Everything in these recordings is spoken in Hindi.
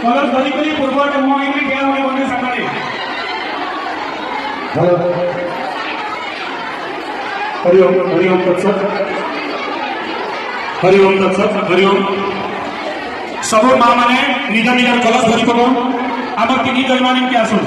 कलर धरी करी पूर्वट मुहाई में क्या होने बने सकाळे हरिओम तत्सत हरिओम सब माँ माने निजा निजा कलश धरी पको आम तीन जन मान के आसु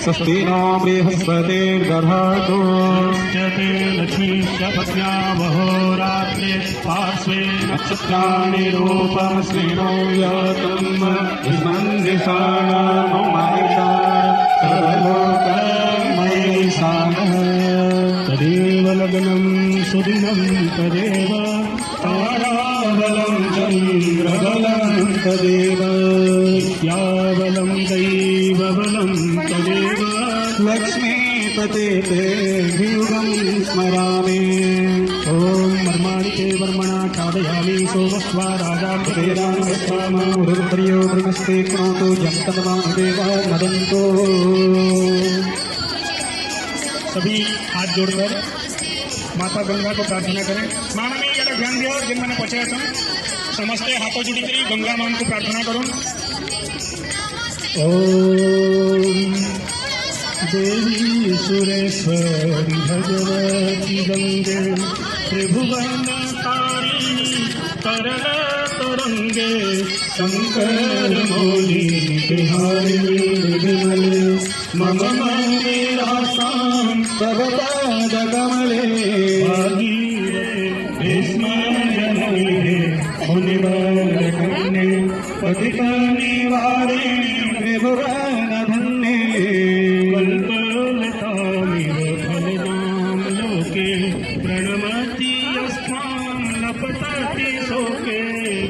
स्वस्ति नो बृहस्पतिर्दधातु लक्ष्मीश्चपत्या महोरात्रे पार्श्वे नक्षत्राणि रूपं श्रीणो यातुम् विमन्दिषाणां महिषाणः तदेव लग्नं सुदिनं तदेव ताराबलं चन्द्रबलं तदेव विद्याबलं दैवबलं तदेव लक्ष्मीपते ते भियुगं स्मरामि ॐ मर्माणि ते वर्मणा खादयामि सोमस्वा राजा वेदानुस्वामो ब्रह्मस्ते कृणोतु जन्तमादेवा मदन्तो। सभी हाथ जोड़कर माता गंगा को प्रार्थना करें। मामा ने जरा ध्यान दिया जिन मैंने पहुंचा था समस्ते हाथों जुड़ी करी गंगा मान को प्रार्थना करो। ओम देवी सुरेश्वरी भगवती गंगे त्रिभुवन तारिणी तरल तरंगे शंकर मौली बिहारी विमले मम मंदिरासां तव पादकमले भागीरथे स्मरणीये मुनिवरकन्ये पतितनिवारिणि त्रिभुवनधन्ये कल्पलतामिव फलदां लोके प्रणमति अस्मां लपटति शोके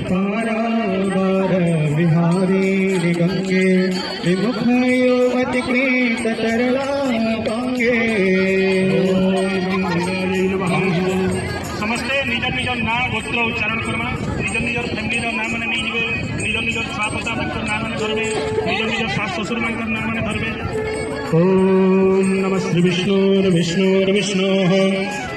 पारावार विहारी गंगे विमुखयोवतिकृत तरला गंगे। ओम गंगायै नमः। समस्ते निज निज ना गोत्र उच्चारण करमा निज निज फैमिली ना मैंने नहीं जीवे निज निज छुआ पोता ना मैंने धरवे निज निज सास ससुर मान ना मैंने धरवे। ओम नमः श्री विष्णुर्विष्णुर्विष्णोः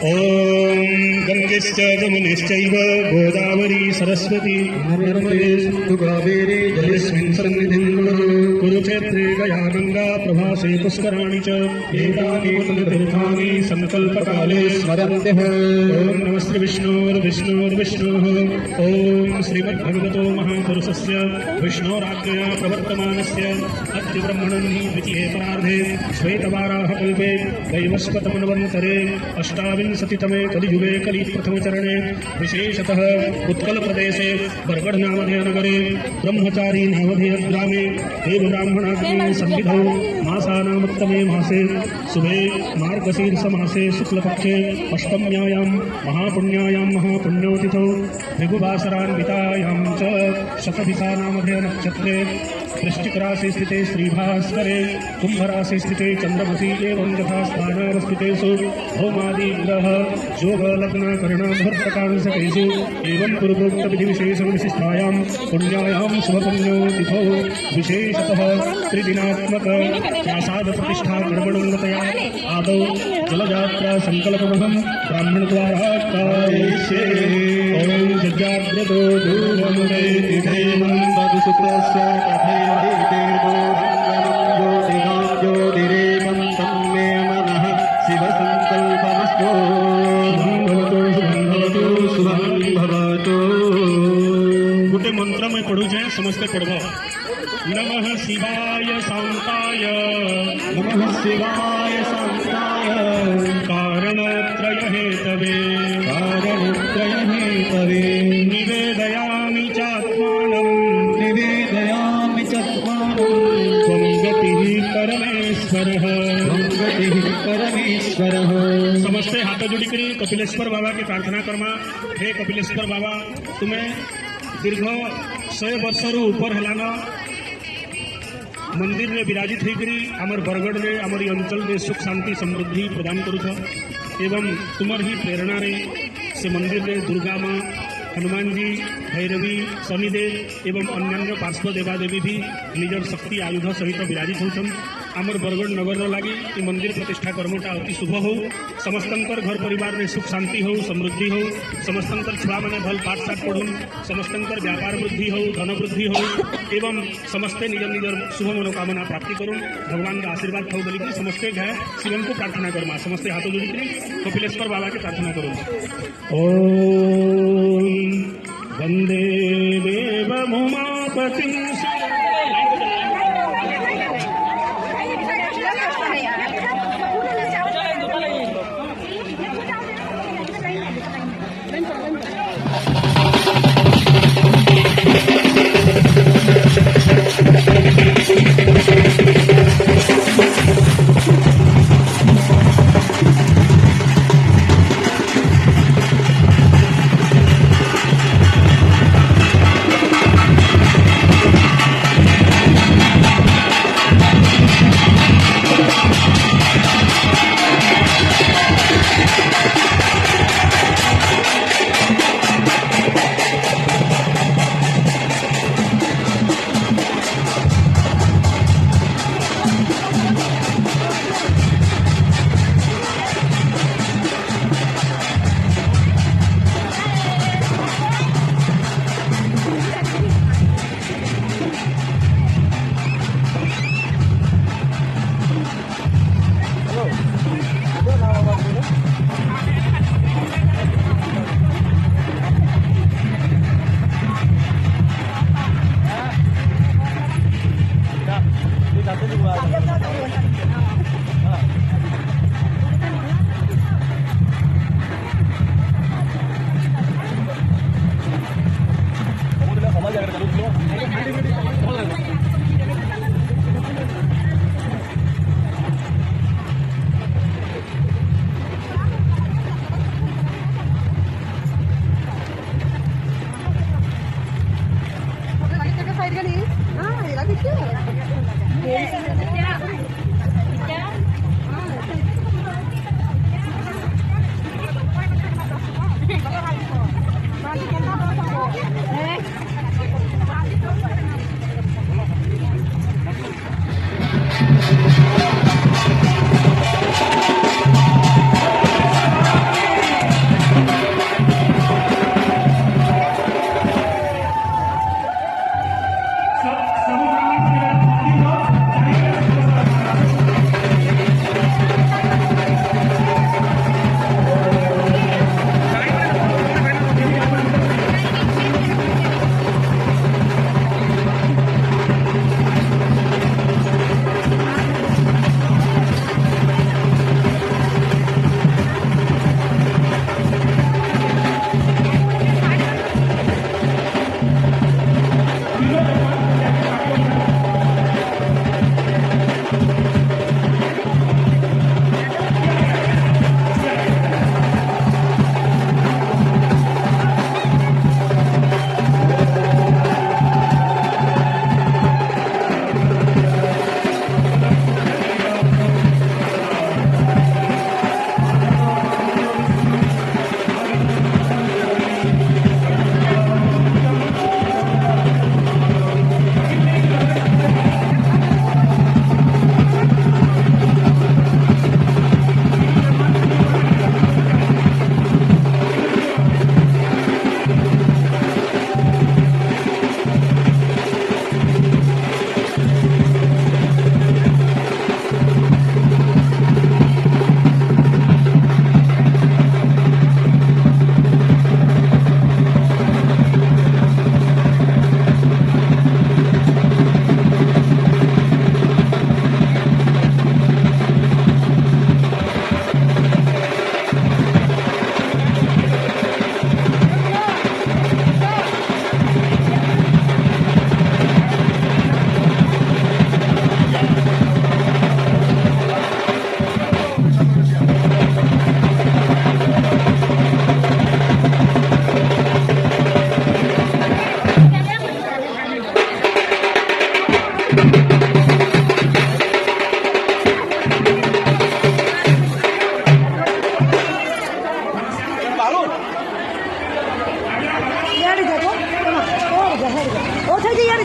ओम गंगेश्च यमुनेश्चैव गोदावरी सरस्वती नर्मदे सिन्धु कावेरी जलेस्मिन् सन्निधिं कुरु कुरुक्षेत्रे गया गंगा प्रभासे पुष्कराणि च एतानि तीर्थानि संकल्पकाले स्मरन्त्यः ओम नमः श्री विष्णुर्विष्णुर्विष्णोः ओम श्रीमद्भगवतो महापुरुषस्य विष्णोराज्ञया प्रवर्तमानस्य अद्य ब्रह्मणि द्वितीये परार्धे श्वेतवाराहकल्पे वैवस्वतमन्वन्तरे अष्टाविंशतितमे कलियुगे कलिप्रथमचरणे विशेषतः उत्कलप्रदेशे बरगढ़नामधेयनगरे ब्रह्मचारी नामधेयग्रामे देवब्राह्मणाग्ने सन्निधौ मासानामुत्तमे मासे शुभे मार्गशीर्षमासे शुक्लपक्षे अष्टम्यायां महापुण्यायां महापुण्योतिथौ भृगुवासरान्वितायां च शतभिषानामधेयनक्षत्रे वृश्चिकराशि स्थिते श्रीभास्करे कुम्भराशि स्थिते चन्द्रमसि एवं यथा स्थानावस्थितेषु भौमादिग्रह योगलग्नकर्णाभर्तकांशकेषु एवं पूर्वोक्तविधिविशेषविशिष्टायां पुण्यायां शुभपुण्योतिथौ विशेषतः त्रिदिनात्मक प्रासादप्रतिष्ठा कर्मणोन्नतया आदौ जलयात्रा सङ्कल्पमहं ब्राह्मणद्वारा कारयिष्ये ॐ जज्ञाग्रतो दूरमुदेति देवं शुक्रस्य तथैव देवो ज्योतिरेकं तं मे मनः शिवसङ्कल्पमस्तु शुभं भवतु। गोटे मंत्र में पढ़ू जाए समस्ते पढ़ब नमः शिवाय शांताय नमः शिवाय शान्ताय कारणत्रय हेतवे कारणत्रयहेतवे निवेदयामि चात्मानं निवेदयामि चत्वारं त्वं गतिः परमेश्वरः गतिः परमेश्वरः। समस्ते हाथ जोड़ी करी कपिलेश्वर बाबा की प्रार्थना करमा। हे कपिलेश्वर बाबा तुम्हें दीर्घ 100 वर्ष ऊपर हेलान मंदिर में विराजित होकर आमर बरगढ़ में आमर अंचल में सुख शांति समृद्धि प्रदान करुछ एवं तुमर ही प्रेरणा रे से मंदिर में दुर्गा माँ हनुमान जी भैरवी शनिदेव एवं अन्य पार्श्व देवादेवी भी निजर शक्ति आयुध सहित विराजित होछन। आमर बरगढ़ नगर लगी ये मंदिर प्रतिष्ठा कर्मटा अति शुभ हो समस्तंकर घर परिवार में सुख शांति हो समृद्धि हो समस्तंकर छुआ मैंने भल पाठ साठ पढ़ुन समस्तंकर व्यापार वृद्धि हो धन वृद्धि हो एवं समस्ते निज निजर शुभ मनोकामना प्राप्ति करूँ भगवान का आशीर्वाद हो बोली समस्ते गए शिवन को प्रार्थना करमा समस्ते हाथों जोड़ी कपिलेश्वर बाबा की प्रार्थना करूँ। ओम वंदे देव उमापतिं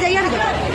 जाइए